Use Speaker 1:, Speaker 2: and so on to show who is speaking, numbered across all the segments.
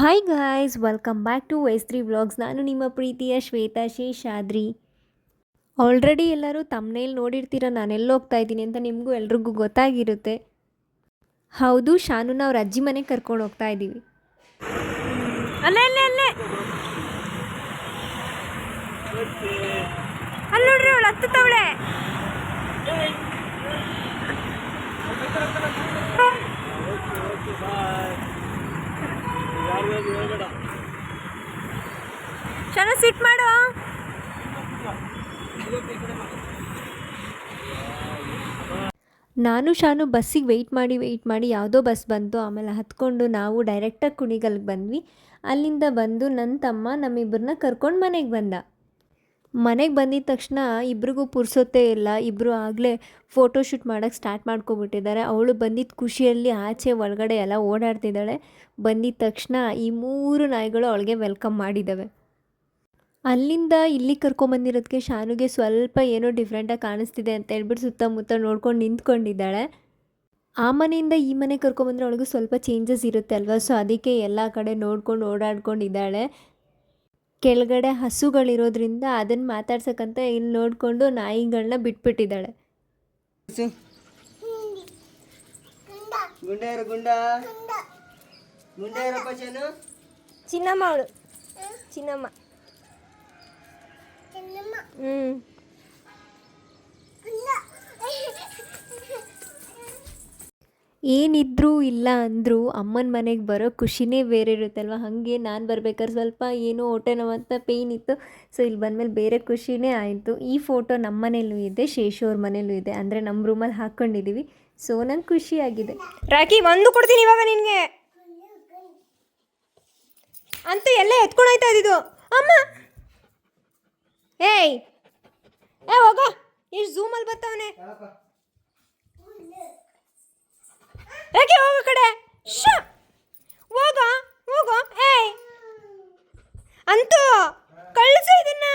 Speaker 1: Hi guys, welcome back to ವೈಸ್3 vlogs. ನಾನು ನಿಮ್ಮ ಪ್ರೀತಿಯ ಶ್ವೇತಾ ಶೇಷಾದ್ರಿ. ಆಲ್ರೆಡಿ ಎಲ್ಲರೂ ತಮ್ಮನೇಲಿ ನೋಡಿರ್ತೀರ ನಾನೆಲ್ಲಿ ಹೋಗ್ತಾ ಇದ್ದೀನಿ ಅಂತ. ನಿಮಗೂ ಎಲ್ರಿಗೂ ಗೊತ್ತಾಗಿರುತ್ತೆ. ಹೌದು, ಶಾನುನ ಅವ್ರ ಅಜ್ಜಿ ಮನೆಗೆ ಕರ್ಕೊಂಡು ಹೋಗ್ತಾ ಇದ್ದೀವಿ. ಅಲ್ಲೇ ಅಲ್ಲೇ ಅಲ್ಲೇ ಅಲ್ಲಿ ನೋಡ್ರಿ, ಅವಳು ಹತ್ತುತ್ತವಳೆ. ಶಾನು ಸಿಟ್ ಮಾಡು. ನಾನು ಶಾನು ಬಸ್ಸಿಗೆ ವೆಯ್ಟ್ ಮಾಡಿ ಯಾವುದೋ ಬಸ್ ಬಂತು. ಆಮೇಲೆ ಹತ್ಕೊಂಡು ನಾವು ಡೈರೆಕ್ಟಾಗಿ ಕುಣಿಗಲ್ಗೆ ಬಂದ್ವಿ. ಅಲ್ಲಿಂದ ಬಂದು ನನ್ನ ತಮ್ಮ ನಮ್ಮಿಬ್ಬರನ್ನ ಕರ್ಕೊಂಡು ಮನೆಗೆ ಬಂದ. ಮನೆಗೆ ಬಂದಿದ್ದ ತಕ್ಷಣ ಇಬ್ರಿಗೂ ಪುರ್ಸೊತ್ತೇ ಇಲ್ಲ. ಇಬ್ಬರು ಆಗಲೇ ಫೋಟೋಶೂಟ್ ಮಾಡೋಕ್ಕೆ ಸ್ಟಾರ್ಟ್ ಮಾಡ್ಕೊಬಿಟ್ಟಿದ್ದಾರೆ. ಅವಳು ಬಂದಿದ್ದ ಖುಷಿಯಲ್ಲಿ ಆಚೆ ಒಳಗಡೆ ಎಲ್ಲ ಓಡಾಡ್ತಿದ್ದಾಳೆ. ಬಂದಿದ್ದ ತಕ್ಷಣ ಈ 3 ನಾಯಿಗಳು ಅವಳಿಗೆ ವೆಲ್ಕಮ್ ಮಾಡಿದ್ದಾವೆ. ಅಲ್ಲಿಂದ ಇಲ್ಲಿ ಕರ್ಕೊಂಬಂದಿರೋದಕ್ಕೆ ಶಾನುಗೆ ಸ್ವಲ್ಪ ಏನೋ ಡಿಫ್ರೆಂಟಾಗಿ ಕಾಣಿಸ್ತಿದೆ ಅಂತ ಹೇಳ್ಬಿಟ್ಟು ಸುತ್ತಮುತ್ತ ನೋಡ್ಕೊಂಡು ನಿಂತ್ಕೊಂಡಿದ್ದಾಳೆ. ಆ ಮನೆಯಿಂದ ಈ ಮನೆ ಕರ್ಕೊಂಬಂದ್ರೆ ಅವಳಿಗೂ ಸ್ವಲ್ಪ ಚೇಂಜಸ್ ಇರುತ್ತೆ ಅಲ್ವಾ. ಸೊ ಅದಕ್ಕೆ ಎಲ್ಲ ಕಡೆ ನೋಡ್ಕೊಂಡು ಓಡಾಡ್ಕೊಂಡಿದ್ದಾಳೆ. ಕೆಳಗಡೆ ಹಸುಗಳಿರೋದ್ರಿಂದ ಅದನ್ನು ಮಾತಾಡ್ಸಕ್ಕಂತ ಇಲ್ಲಿ ನೋಡಿಕೊಂಡು ನಾಯಿಗಳನ್ನ ಬಿಟ್ಬಿಟ್ಟಿದ್ದಾಳೆ. ಚಿನ್ನಮ್ಮ ಅವಳು, ಚಿನ್ನಮ್ಮ. ಏನಿದ್ರೂ ಇಲ್ಲ ಅಂದರೂ ಅಮ್ಮನ ಮನೆಗೆ ಬರೋ ಖುಷಿನೇ ಬೇರೆ ಇರುತ್ತಲ್ವ. ಹಾಗೆ ನಾನು ಬರ್ಬೇಕಾದ್ರೆ ಸ್ವಲ್ಪ ಏನೋ ಹೊಟ್ಟೆ ನೋವಂತ ಪೇಯ್ನ್ ಇತ್ತು. ಸೊ ಇಲ್ಲಿ ಬಂದಮೇಲೆ ಬೇರೆ ಖುಷಿನೇ ಆಯಿತು. ಈ ಫೋಟೋ ನಮ್ಮ ಮನೇಲೂ ಇದೆ, ಶೇಷವ್ರ ಮನೇಲೂ ಇದೆ. ಅಂದರೆ ನಮ್ಮ ರೂಮಲ್ಲಿ ಹಾಕ್ಕೊಂಡಿದ್ದೀವಿ. ಸೊ ನಂಗೆ ಖುಷಿಯಾಗಿದೆ. ರಾಕಿ ಒಂದು ಕೊಡ್ತೀನಿ ಇವಾಗ ನಿನಗೆ ಅಂತೂ ಎಲ್ಲ ಎತ್ಕೊಂಡು ಹೋಯ್ತಾ ಇದ್ದಿದ್ದು ಅಮ್ಮ. ಏಯ್ ಹೋಗ, ಎಷ್ಟು ಝೂಮಲ್ಲಿ ಬರ್ತಾವನೆ. ಯಾಕೆ ಹೋಗೋ ಕಡೆ ಹೋಗ ಹೋಗೋ. ಏಯ್ ಅಂತೂ ಕಳಿಸು ಇದನ್ನ.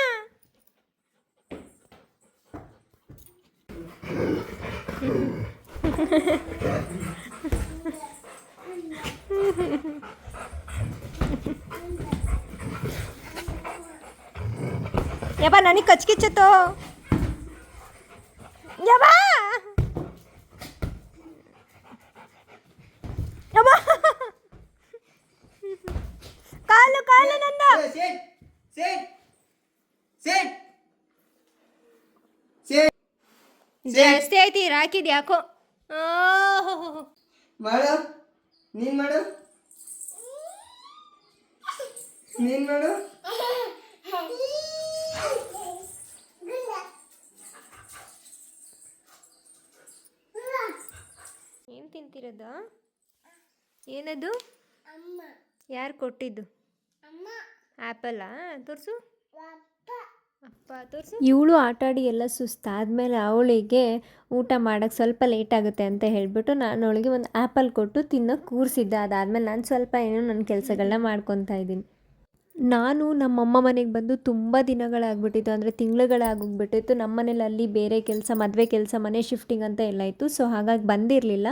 Speaker 1: ಯಬ್ಬ ನನಗೆ ಕಚ್ಕಿಚ್ಚತ್ತು ಯಬ್ಬ ಯಬ್ಬ. ಕಾಲು ಕಾಲು ನನ್ನ ಜಾಸ್ತಿ ಆಯ್ತು. ರಾಕಿದ್ ಯಾಕೋ
Speaker 2: ಮಾಡು, ನೀನ್ ಮಾಡು, ನೀನ್ ಮಾಡು.
Speaker 1: ಏನು ತಿಂತಿರೋದ? ಏನದು? ಯಾರು ಕೊಟ್ಟಿದ್ದು? ಆ್ಯಪಲ್ಲಾ? ತೋರಿಸು. ಅಪ್ಪ ತೋರಿಸು. ಇವಳು ಆಟಾಡಿ ಎಲ್ಲ ಸುಸ್ತಾದ್ಮೇಲೆ ಅವಳಿಗೆ ಊಟ ಮಾಡೋಕ್ಕೆ ಸ್ವಲ್ಪ ಲೇಟ್ ಆಗುತ್ತೆ ಅಂತ ಹೇಳಿಬಿಟ್ಟು ನಾನು ಅವಳಿಗೆ ಒಂದು ಆ್ಯಪಲ್ ಕೊಟ್ಟು ತಿನ್ನೋಕ್ಕೆ ಕೂರಿಸಿದ್ದೆ. ಅದಾದಮೇಲೆ ನಾನು ಸ್ವಲ್ಪ ಏನೋ ನನ್ನ ಕೆಲಸಗಳನ್ನ ಮಾಡ್ಕೊತಾ ಇದ್ದೀನಿ. ನಾನು ನಮ್ಮಮ್ಮ ಮನೆಗೆ ಬಂದು ತುಂಬ ದಿನಗಳಾಗ್ಬಿಟ್ಟಿತ್ತು, ಅಂದರೆ ತಿಂಗಳುಗಳಾಗೋಗ್ಬಿಟ್ಟಿತ್ತು. ನಮ್ಮ ಮನೇಲಿ ಅಲ್ಲಿ ಬೇರೆ ಕೆಲಸ, ಮದುವೆ ಕೆಲಸ, ಮನೆ ಶಿಫ್ಟಿಂಗ್ ಅಂತ ಎಲ್ಲ ಇತ್ತು. ಸೊ ಹಾಗಾಗಿ ಬಂದಿರಲಿಲ್ಲ.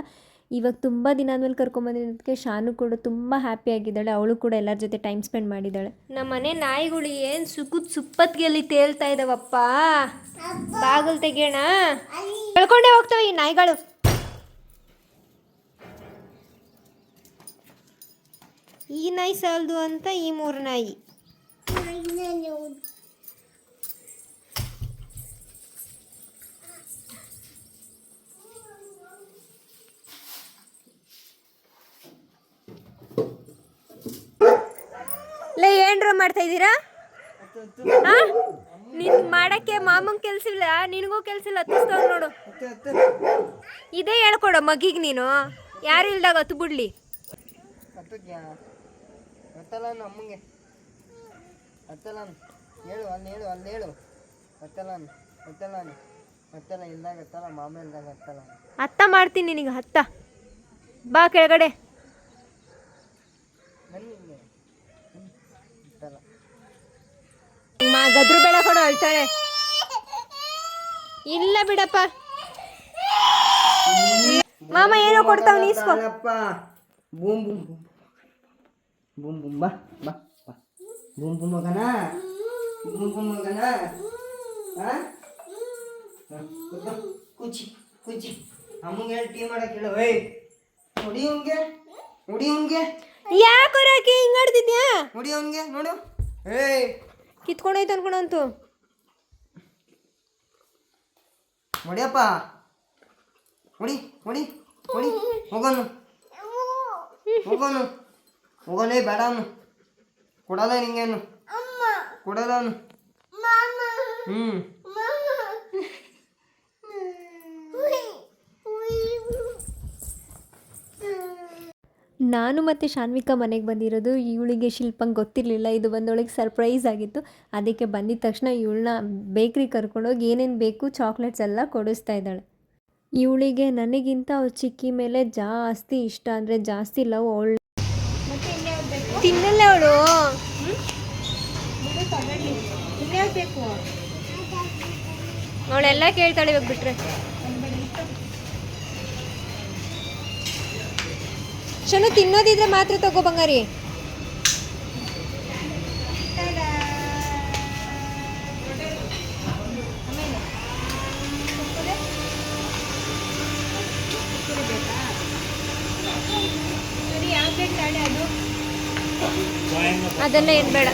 Speaker 1: ಇವಾಗ ತುಂಬ ದಿನ ಆದಮೇಲೆ ಕರ್ಕೊಂಬಂದಿದ್ದಕ್ಕೆ ಶಾನು ಕೂಡ ತುಂಬ ಹ್ಯಾಪಿಯಾಗಿದ್ದಾಳೆ. ಅವಳು ಕೂಡ ಎಲ್ಲರ ಜೊತೆ ಟೈಮ್ ಸ್ಪೆಂಡ್ ಮಾಡಿದ್ದಾಳೆ. ನಮ್ಮ ಮನೆ ನಾಯಿಗಳು ಏನು ಸುಪ್ಪತ್ತಿಗೆಲ್ಲಿ ತೇಲ್ತಾ ಇದ್ದಾವಪ್ಪ. ಬಾಗಿಲು ತೆಗಿಯೋಣ, ಕಳ್ಕೊಂಡೇ ಹೋಗ್ತವೆ ಈ ನಾಯಿಗಳು. ಈ ನಾಯಿ ಸಾಲದು ಅಂತ ಈ 3 ನಾಯಿ. ಲೇ ಏನ್ರ ಮಾಡ್ತಾ ಇದ್ದೀರಾ? ನೀನು ಮಾಡೋಕ್ಕೆ ಮಾಮಂಗೆ ಕೆಲಸ ಇಲ್ಲ, ನಿನಗೂ ಕೆಲಸ ಇಲ್ಲ. ಹತ್ತಿಸ್ತಾವ ನೋಡು. ಇದೇ ಹೇಳ್ಕೊಡು ಮಗಿಗೆ. ನೀನು ಯಾರು ಇಲ್ದಾಗ ಹತ್ತು ಬಿಡ್ಲಿ.
Speaker 2: ಅಮ್ಮಂಗೆ ಹತ್ತಲ್ಲ ಹೇಳು, ಅಲ್ಲಿ ಹೇಳು, ಅಲ್ಲಿ ಹೇಳು. ಹತ್ತಲ್ಲ ಹತ್ತಲ್ಲ ಹತ್ತಲ್ಲ, ಇಲ್ದಾಗ ಹತ್ತಲ್ಲ, ಮಾಮ ಇಲ್ದಾಗ ಹತ್ತಲ್ಲ.
Speaker 1: ಹತ್ತ ಮಾಡ್ತೀನಿ ನಿನಗೆ. ಹತ್ತ ಬಾ ಕೆಳಗಡೆ. ಗದ್ರು ಬೇಡ ಕೊಡು, ಅಳ್ತಾಳೆ. ಇಲ್ಲ ಬಿಡಪ್ಪ. ಮಾಮ ಏನೋ ಕೊಡ್ತಾವ, ನೀಸ್ಕೊ.
Speaker 2: ಬೂಮ್ ಬೂಮ್ ಬೂಮ್ ಬೂಮ್ ಬಾ ಬಾ ಬಾ ಬೂಮ್ ಬೂಮ್ ಹೋಗೋಣ ಬೂಮ್ ಬೂಮ್ ಹೋಗೋಣ ಹಾಂ ಕುಚಿ ಕುಚಿ ಅಮ್ಮಂಗೆ ಹೇಳಿ ಟೀ ಮಾಡಕ್ಕೆ ಹೇಳು ಏಯ್ ಹೊಡಿ ಅವ್ನಿಗೆ
Speaker 1: ಯಾಕೆ ಹೊರಕ್ಕೆ ಹಿಂಗೆ ಆಡ್ತಿದ್ಯಾ?
Speaker 2: ಹೊಡಿ ಅವ್ನಿಗೆ ನೋಡು ಏಯ್
Speaker 1: ಕಿತ್ಕೊಂಡೋಯ್ತು ಅನ್ಕೊಳಂತು.
Speaker 2: ಹೊಡಿಯಪ್ಪ ಹೊಡಿ ಹೊಡಿ ಹೊಡಿ ಹೋಗೋನು ಹೋಗೋನೇ ಬೇಡ ಅವನು ಕೊಡಲ್ಲ ನಿಂಗೇನು ಕೊಡಲ್ಲ ಅವನು ಹ್ಞೂ
Speaker 1: ನಾನು ಮತ್ತು ಶಾನ್ವಿಕಾ ಮನೆಗೆ ಬಂದಿರೋದು. ಇವಳಿಗೆ ಶಿಲ್ಪಂಗೆ ಗೊತ್ತಿರಲಿಲ್ಲ, ಇದು ಬಂದೊಳಗೆ ಸರ್ಪ್ರೈಸ್ ಆಗಿತ್ತು. ಅದಕ್ಕೆ ಬಂದಿದ ತಕ್ಷಣ ಇವಳನ್ನ ಬೇಕ್ರಿಗೆ ಕರ್ಕೊಂಡೋಗಿ ಏನೇನು ಬೇಕು ಚಾಕ್ಲೇಟ್ಸ್ ಎಲ್ಲ ಕೊಡಿಸ್ತಾ ಇದ್ದಾಳೆ. ಇವಳಿಗೆ ನನಗಿಂತ ಅವ್ಳ ಚಿಕ್ಕಿ ಮೇಲೆ ಜಾಸ್ತಿ ಇಷ್ಟ, ಅಂದರೆ ಜಾಸ್ತಿ ಲವ್ ಅವಳು. ತಿನ್ನಲ್ಲ ಅವಳು. ಅವಳೆಲ್ಲ ಕೇಳ್ತಾಳೆ ಇವಾಗ ಬಿಟ್ರೆ. ಶನು ತಿನ್ನೋದಿದ್ರೆ ಮಾತ್ರ ತಗೋ ಬಂಗಾರಿ. ಅದೆಲ್ಲ ಏನು ಬೇಡ.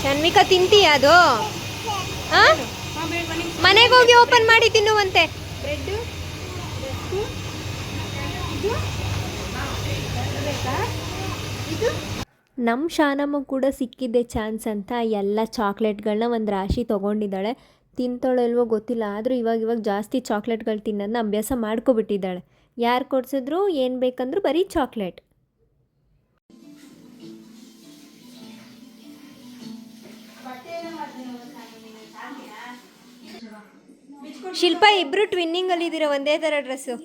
Speaker 1: ಶಾನ್ವಿಕಾ ತಿಂತೀಯ ಅದು? ಹಾಂ, ಮನೆಗೆ ಹೋಗಿ ಓಪನ್ ಮಾಡಿ ತಿನ್ನುವಂತೆ. ನಮ್ಮ ಶಾನಮ್ಮ ಕೂಡ ಸಿಕ್ಕಿದ್ದೆ ಚಾನ್ಸ್ ಅಂತ ಎಲ್ಲ ಚಾಕ್ಲೇಟ್ಗಳನ್ನ ಒಂದು ರಾಶಿ ತೊಗೊಂಡಿದ್ದಾಳೆ. ತಿಂತಾಳೋ ಇಲ್ವೋ ಗೊತ್ತಿಲ್ಲ, ಆದರೂ ಇವಾಗ ಜಾಸ್ತಿ ಚಾಕ್ಲೇಟ್ಗಳು ತಿನ್ನೋದನ್ನ ಅಭ್ಯಾಸ ಮಾಡ್ಕೊಬಿಟ್ಟಿದ್ದಾಳೆ. ಯಾರು ಕೊಡ್ಸಿದ್ರು ಏನು ಬೇಕಂದ್ರೂ ಬರೀ ಚಾಕ್ಲೇಟ್. ಶಿಲ್ಪ, ಇಬ್ರು ಟ್ವಿನ್ನಿಂಗ್ ಅಲ್ಲಿ ಇದ್ದೀರಾ, ಒಂದೇ ಥರ ಡ್ರೆಸ್ಸು.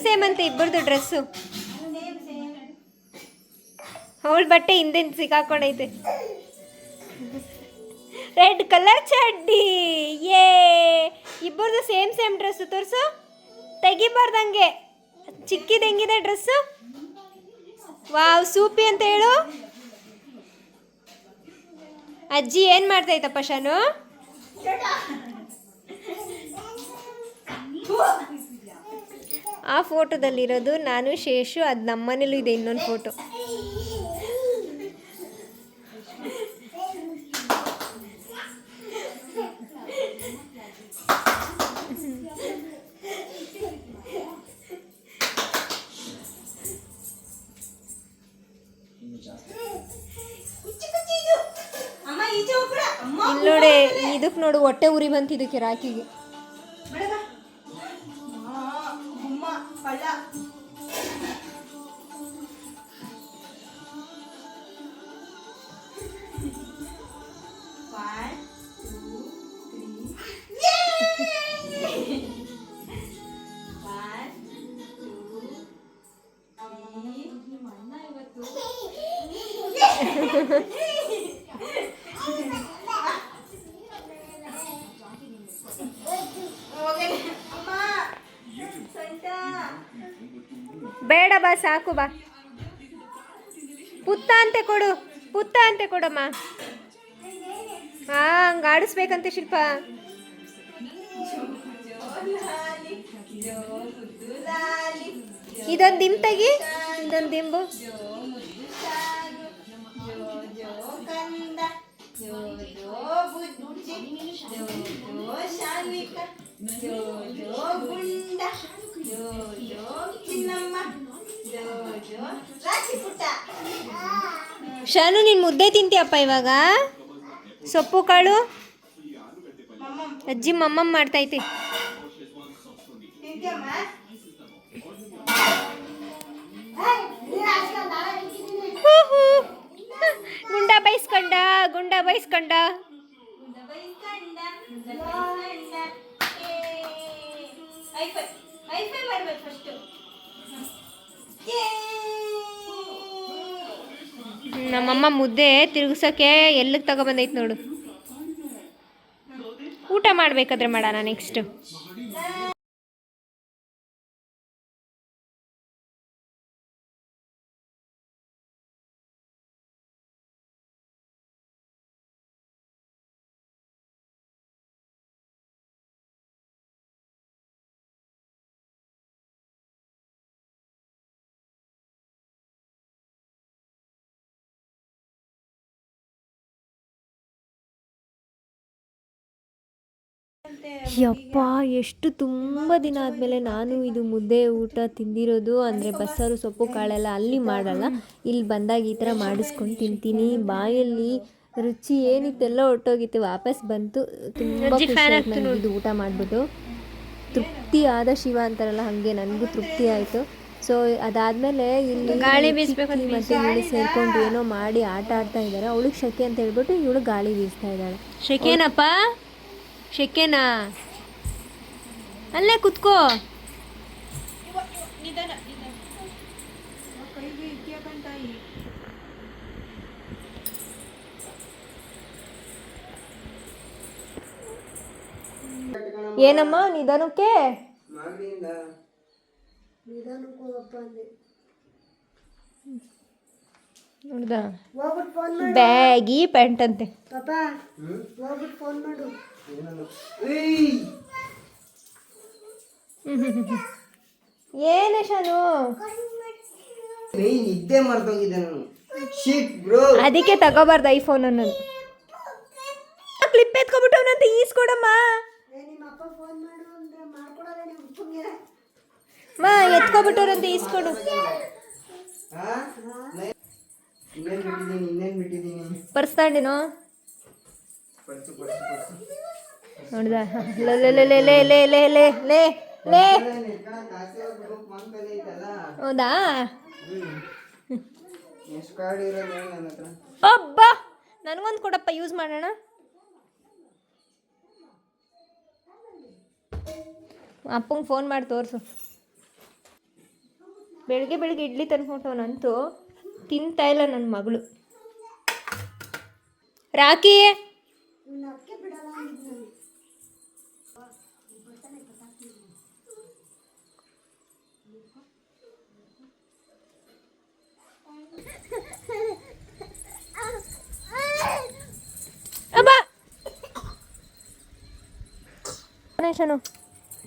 Speaker 1: ಸೇಮ್ ಅಂತ ಇಬ್ಬರದು ಡ್ರೆಸ್ಸು. ಅವಳ ಬಟ್ಟೆ ಹಿಂದೆ ಸಿಕ್ಕಾಕೊಂಡೈತೆ. ರೆಡ್ ಕಲರ್ ಚಡ್ಡಿ. ಏ, ಇಬ್ಬರದು ಸೇಮ್ ಡ್ರೆಸ್ಸು. ತೋರಿಸು, ತೆಗಿಬಾರ್ದಂಗೆ. ಚಿಕ್ಕಿದ ಹೆಂಗಿದೆ ಡ್ರೆಸ್ಸು? ವಾವ್, ಸೂಪಿ ಅಂತ ಹೇಳು. ಅಜ್ಜಿ ಏನು ಮಾಡ್ತಾಯ್ತಪ್ಪ ಶಾನು? ಆ ಫೋಟೋದಲ್ಲಿರೋದು ನಾನು, ಶೇಷು. ಅದು ನಮ್ಮನೇಲೂ ಇದೆ ಇನ್ನೊಂದು ಫೋಟೋ. ಇಲ್ಲೋಡೆ, ಇದಕ್ಕೆ ನೋಡು, ಹೊಟ್ಟೆ ಉರಿ ಬಂತು ಇದಕ್ಕೆ, ರಾಕಿಗೆ. ಬೇಡ ಬಾ, ಸಾಕು ಬಾ. ಪುತ್ತ ಅಂತೆ ಕೊಡಮ್ಮ. ಹಂಗೆ ಆಡಿಸ್ಬೇಕಂತೆ ಶಿಲ್ಪ. ಇದೊಂದು ದಿಂಬು ತೆಗಿ, ಇದೊಂದು ದಿಂಬು. ಶಾನು, ನೀನು ಮುದ್ದೆ ತಿಂತೀಯಪ್ಪ ಇವಾಗ? ಸೊಪ್ಪು ಕಾಳು ಅಜ್ಜಿ ಮಮ್ಮಮ್ಮ ಮಾಡ್ತೈತಿ. ಗುಂಡ ಬೈಸ್ಕೊಂಡ. ನಮ್ಮಮ್ಮ ಮುದ್ದೆ ತಿರುಗಿಸೋಕೆ ಎಲ್ಲಿಗೆ ತಗೊಬಂದೈತೆ ನೋಡು. ಊಟ ಮಾಡಬೇಕಾದ್ರೆ ಮಾಡೋಣ ನೆಕ್ಸ್ಟ್. ಯಪ್ಪ, ಎಷ್ಟು ತುಂಬ ದಿನ ಆದಮೇಲೆ ನಾನು ಇದು ಮುದ್ದೆ ಊಟ ತಿಂದಿರೋದು. ಅಂದರೆ ಬಸ್ಸಾರು ಸೊಪ್ಪು ಕಾಳೆಲ್ಲ ಅಲ್ಲಿ ಮಾಡಲ್ಲ, ಇಲ್ಲಿ ಬಂದಾಗ ಈ ಥರ ಮಾಡಿಸ್ಕೊಂಡು ತಿಂತೀನಿ. ಬಾಯಲ್ಲಿ ರುಚಿ ಏನಿತ್ತೆಲ್ಲ ಹೊಟ್ಟೋಗಿತ್ತು, ವಾಪಸ್ ಬಂತು. ತುಂಬ ಖುಷಿ ಆಯ್ತು ನನಗೆ ಇದು ಊಟ ಮಾಡಿಬಿಟ್ಟು. ತೃಪ್ತಿ ಆದ ಶಿವ ಅಂತಾರಲ್ಲ, ಹಾಗೆ ನನಗೂ ತೃಪ್ತಿ ಆಯಿತು. ಸೊ ಅದಾದಮೇಲೆ ಇಲ್ಲಿ ಗಾಳಿ ಬೀಸಬೇಕು ಮತ್ತು ಇವಳು ಸೇರಿಕೊಂಡು ಏನೋ ಮಾಡಿ ಆಟ ಆಡ್ತಾ ಇದ್ದಾರೆ. ಅವಳಿಗೆ ಶೆಕೆ ಅಂತ ಹೇಳ್ಬಿಟ್ಟು ಇವಳು ಗಾಳಿ ಬೀಸ್ತಾ ಇದ್ದಾಳೆ. ಶೆಕೆನಪ್ಪ, ಶೆಕೆನಾ? ಅಲ್ಲೇ ಕುತ್ಕೋ. ಏನಮ್ಮ ನಿಧಾನಕ್ಕೆ? ನೋಡ್ದ, ಬ್ಯಾಗಿ ಪ್ಯಾಂಟ್ ಅಂತೆ. ಏನೇ ಶಾನು,
Speaker 2: ನಿದ್ದೆ ಮಾಡ್ತೋಗಿದ್ದೆ ನಾನು.
Speaker 1: ಅದಕ್ಕೆ ತಗೋಬಾರ್ದು ಐಫೋನ್ ಅನ್ನೋದು. ಕ್ಲಿಪ್ ಎತ್ಕೊಬಿಟ್ಟವನಂತ ಈಸ್ಕೊಡಮ್ಮ. ಮಾ ಎತ್ಕೊಬಿಟ್ಟವ್ರಂತ ಈಸ್ಕೊಡು. ಪರ್ಸ್ ತಗೊಂಡಿನೋ ನೋಡ್ದ? ಹೌದಾ? ಅಬ್ಬಾ, ನನಗೊಂದು ಕೊಡಪ್ಪ, ಯೂಸ್ ಮಾಡೋಣ. ಅಪ್ಪಂಗೆ ಫೋನ್ ಮಾಡಿ ತೋರಿಸು. ಬೆಳಗ್ಗೆ ಬೆಳಗ್ಗೆ ಇಡ್ಲಿ ತಂದ್ಕೊಟ್ಟವನಂತೂ ತಿಂತಾ ಇಲ್ಲ ನನ್ನ ಮಗಳು. ರಾಕಿ,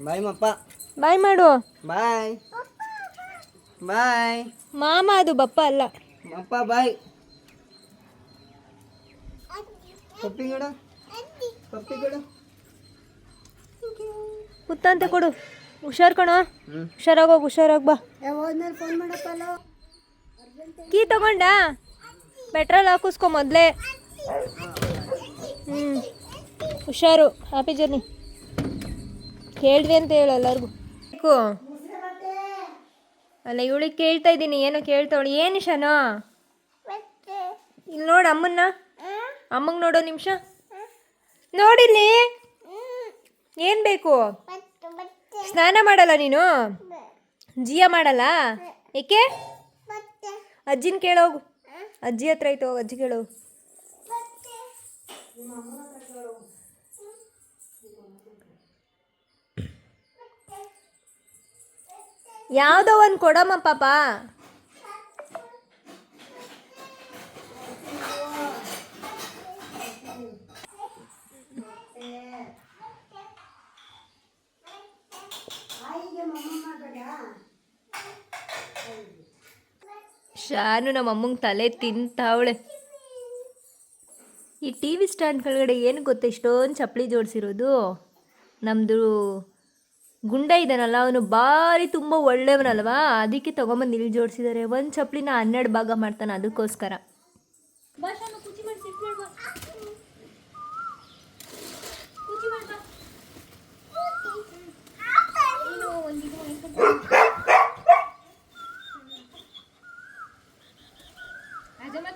Speaker 2: ಬಾಯ್ ಮಪ್ಪ,
Speaker 1: ಬಾಯ್ ಮಾಡು.
Speaker 2: ಬಾಯ್ ಬಾಯ್
Speaker 1: ಮಾಮ, ಅದು ಬಪ್ಪ ಅಲ್ಲ.
Speaker 2: ಮಪ್ಪ ಬಾಯ್. ಪಪ್ಪಿ ಕೊಡು, ಪಪ್ಪಿ ಕೊಡು.
Speaker 1: ಕುತ್ತಂತೆ ಕೊಡು. ಹುಷಾರ್ ಕಣ, ಹುಷಾರಾಗೋಗಿ, ಹುಷಾರಾಗಿ ಬಾ. ಕೀ ತಗೊಂಡ? ಪೆಟ್ರೋಲ್ ಹಾಕಿಸ್ಕೊ ಮೊದಲೇ. ಹುಷಾರು. Happy journey. ಕೇಳಿದ್ವಿ ಅಂತ ಹೇಳು ಎಲ್ಲರಿಗೂ. ಅಲ್ಲ, ಇವಳಿಗೆ ಕೇಳ್ತಾ ಇದ್ದೀನಿ, ಏನೋ ಕೇಳ್ತಾವಳು. ಏನು ಶಾನೋ? ಇಲ್ಲಿ ನೋಡು ಅಮ್ಮನ್ನ, ಅಮ್ಮಂಗೆ ನೋಡೋ ನಿಮಿಷ ನೋಡಿಲ್ಲಿ. ಏನು ಬೇಕು? ಸ್ನಾನ ಮಾಡಲ್ಲ ನೀನು? ಜಿಯ ಮಾಡಲ್ಲ? ಏಕೆ? ಅಜ್ಜಿನ ಕೇಳೋಗು. ಅಜ್ಜಿ ಹತ್ರ ಐತೆ, ಹೋಗು, ಅಜ್ಜಿ ಕೇಳೋಗು. ಯಾವುದೋ ಒಂದು ಕೊಡಮ್ಮ ಪಾಪ. ಶಾನು ನಮ್ಮ ಅಮ್ಮಂಗೆ ತಲೆ ತಿಂತಾವಳೆ. ಈ ಟಿ ವಿ ಸ್ಟ್ಯಾಂಡ್ ಕೆಳಗಡೆ ಏನು ಗೊತ್ತಾ ಇಷ್ಟೊಂದು ಚಪ್ಪಲಿ ಜೋಡಿಸಿರೋದು? ನಮ್ಮದು ಗುಂಡ ಇದ್ದಾನಲ್ಲ, ಅವನು ಭಾರಿ ತುಂಬ ಒಳ್ಳೆಯವನಲ್ವಾ, ಅದಕ್ಕೆ ತೊಗೊಂಬಂದು ಇಲ್ಲಿ ಜೋಡಿಸಿದ್ದಾರೆ. ಒಂದು ಚಪ್ಪಲಿನ 12 ಭಾಗ ಮಾಡ್ತಾನೆ, ಅದಕ್ಕೋಸ್ಕರ.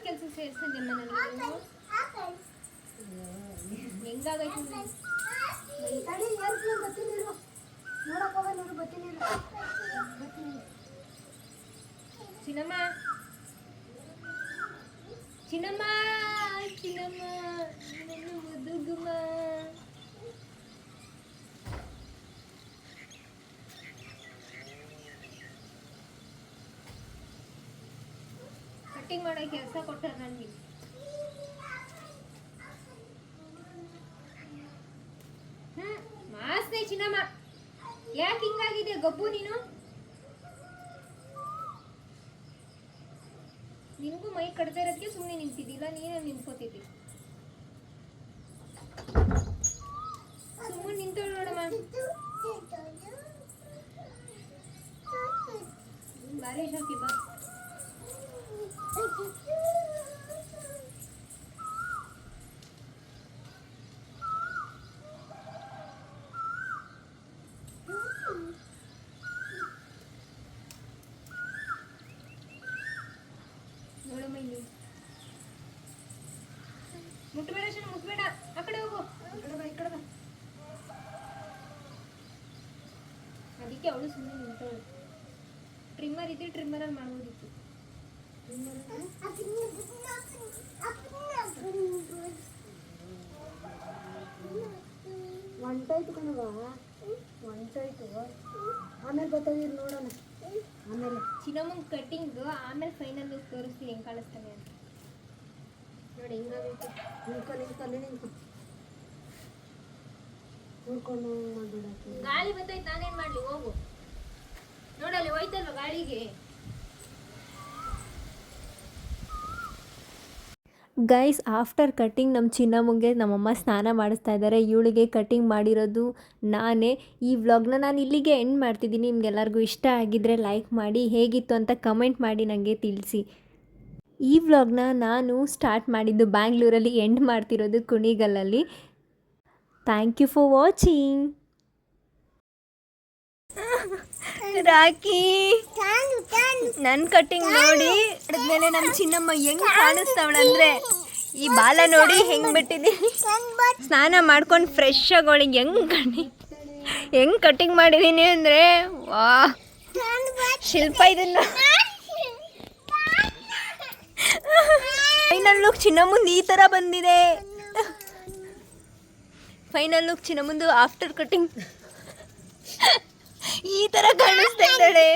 Speaker 1: ಕೆಲಸ ಸೇರಿಸಿದೆ ಹೆಂಗಾಗೈತೆ ಚಿನ್ನಮ್ಮ, ಚಿನ್ನಮ್ಮ, ಚಿನ್ನಮ್ಮ, ನನ್ನ ಮುದುಗುಮ್ಮ. ಕಟ್ಟಿಂಗ್ ಮಾಡೋ ಕೆಲಸ ಕೊಟ್ಟ ನನಗೆ. ಮಾಸ್ನೆ ಚಿನ್ನಮ್ಮ, ಯಾಕೆ ಹಿಂಗಾಗಿದೆ ಗಬ್ಬು ನೀನು? ನಿನ್ಗೂ ಮೈ ಕಡ್ತಾ ಇರೋದಕ್ಕೆ ಸುಮ್ಮನೆ ನಿಂತಿದ್ದಿಲ್ಲ, ನೀನೇ ನಿಂತ್ಕೋತಿದ್ದಿ. ಸುಮ್ಮನೆ ನಿಂತೋಳು ನೋಡಮ್ಮ. ಬಾರಿ ಶಾಕಿ ಬಾ. ನೋಡಮ್ಮ ಇಲ್ಲಿ ಮುಟ್ಬೇಡ ಶನ, ಮುಟ್ಬೇಡ. ಆ ಕಡೆ ಹೋಗು, ಈ ಕಡೆ ಬಾ, ಈ ಕಡೆ ಬಾ. ಅದಕ್ಕೆ ಅವಳು ಸುಮ್ಮನೆ ನಿಂತವಳು. ಟ್ರಿಮ್ಮರ್ ಇದ್ರೆ ಟ್ರಿಮ್ಮರಲ್ಲಿ ಮಾಡ್ಬೋದಿತ್ತು.
Speaker 3: ಒಂಟಾಯ್ತು ಕಣವ, ಒಂಟಾಯ್ತು. ಆಮೇಲೆ ಗೊತ್ತಾಗಿರ್ ನೋಡೋಣ. ಆಮೇಲೆ
Speaker 1: ಚಿನ್ನಮ್ಮನ ಕಟ್ಟಿಂಗ್ ಆಮೇಲೆ ಫೈನಲ್ ಲುಕ್ ತೋರಿಸ್ತೀನಿ ಹೆಂಗೆ ಕಾಣಿಸ್ತಾನೆ ಅಂತ. ನೋಡಿ ಹೆಂಗಾಗಬೇಕು.
Speaker 3: ನಿಂತ್ಕೊಳ್ಳಿ ನಿಂತು ನೋಡ್ಕೊಂಡು ಮಾಡ್ಬಿಡಕ್ಕೆ.
Speaker 1: ಗಾಳಿ ಬಂದೈತೆ, ನಾನೇನು ಮಾಡಲಿ? ಹೋಗು ನೋಡಲ್ಲಿ ಹೋಯ್ತಲ್ವ ಗಾಳಿಗೆ. ಗೈಸ್, ಆಫ್ಟರ್ ಕಟ್ಟಿಂಗ್ ನಮ್ಮ ಚಿನ್ನಮ್ಮಗೆ ನಮ್ಮಮ್ಮ ಸ್ನಾನ ಮಾಡಿಸ್ತಾ ಇದ್ದಾರೆ. ಇವಳಿಗೆ ಕಟ್ಟಿಂಗ್ ಮಾಡಿರೋದು ನಾನೇ. ಈ ವ್ಲಾಗ್ನ ನಾನು ಇಲ್ಲಿಗೆ ಎಂಡ್ ಮಾಡ್ತಿದ್ದೀನಿ. ನಿಮ್ಗೆಲ್ಲರಿಗೂ ಇಷ್ಟ ಆಗಿದ್ದರೆ ಲೈಕ್ ಮಾಡಿ, ಹೇಗಿತ್ತು ಅಂತ ಕಮೆಂಟ್ ಮಾಡಿ ನನಗೆ ತಿಳಿಸಿ. ಈ ವ್ಲಾಗ್ನ ನಾನು ಸ್ಟಾರ್ಟ್ ಮಾಡಿದ್ದು ಬ್ಯಾಂಗ್ಳೂರಲ್ಲಿ, ಎಂಡ್ ಮಾಡ್ತಿರೋದು ಕುಣಿಗಲ್ಲಲ್ಲಿ. Thank you for watching. Rocky, ನನ್ನ ಕಟ್ಟಿಂಗ್ ನೋಡಿ ಅದ್ಮೇಲೆ ನಮ್ಮ ಚಿನ್ನಮ್ಮ ಹೆಂಗ್ ಕಾಣಿಸ್ತಾವಳಂದ್ರೆ, ಈ ಬಾಲ ನೋಡಿ ಹೆಂಗ್ ಬಿಟ್ಟಿದ್ದೀನಿ. ಸ್ನಾನ ಮಾಡ್ಕೊಂಡು ಫ್ರೆಶ್ ಆಗೋಳಿ ಹೆಂಗ್ ಕಟ್ಟಿಂಗ್ ಮಾಡಿದ್ದೀನಿ ಅಂದ್ರೆ, ವಾ ಶಿಲ್ಪ. ಇದನ್ನ ಫೈನಲ್ ಲುಕ್ ಚಿನ್ನಮ್ಮಂದು ಈ ತರ ಬಂದಿದೆ. ಫೈನಲ್ ಲುಕ್ ಚಿನ್ನಮ್ಮಂದು ಆಫ್ಟರ್ ಕಟ್ಟಿಂಗ್ ಈ ತರ ಕಾಣಿಸ್ತಾ ಇದ್ದಾಳೆ.